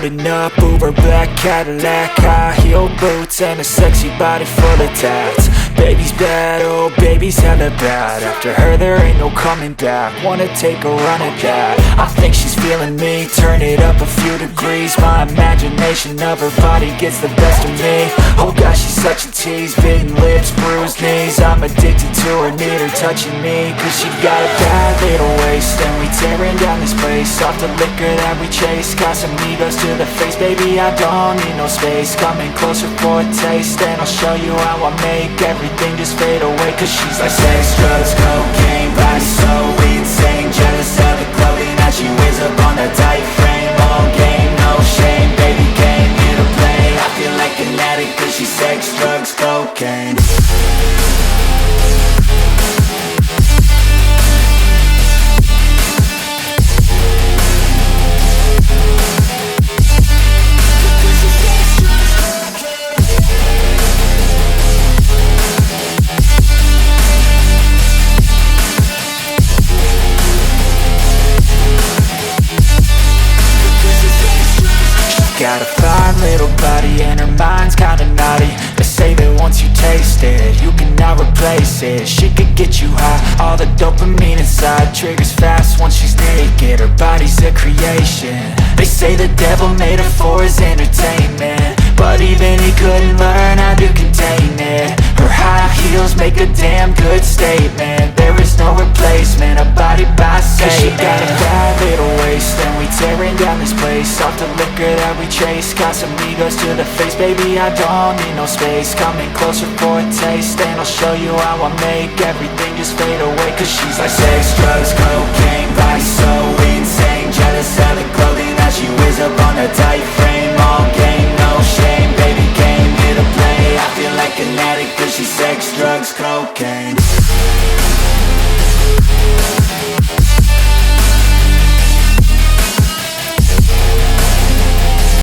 Pulling up, Uber black Cadillac, high heel boots and a sexy body full of tats. Baby's bad, oh baby's hella bad. After her there ain't no coming back. Wanna take a run at that. I think she's feeling me, turn it up a few degrees. My imagination of her body gets the best of me. Oh gosh, she's such a tease, bitten lips, bruised knees. I'm addicted to her, need her touching me. Cause she got a bad little waist, and we tearing down this place. Off the liquor that we chase, got some egos to the face. Baby, I don't need no space. Coming closer for a taste, and I'll show you how I make everything just fade away. Cause she's like sex, drugs, cocaine, body so insane. Jealous of the clothing that she wears up on that tight frame. All game, no shame, baby came here to play. I feel like an addict cause she's sex, drugs, cocaine. Got a fine little body and her mind's kinda naughty. They say that once you taste it, you cannot replace it. She could get you high, all the dopamine inside triggers fast once she's naked. Her body's a creation. They say the devil made her for his entertainment, but even he couldn't learn how to contain it. Her high heels make a damn good statement. There is no replacement, a body by Satan. Cause she got a bad little waist, and we tearing down this place. Off the liquor that we chase, got some egos to the face. Baby, I don't need no space. Coming closer for a taste, and I'll show you how I make everything just fade away. Cause she's like sex, drugs,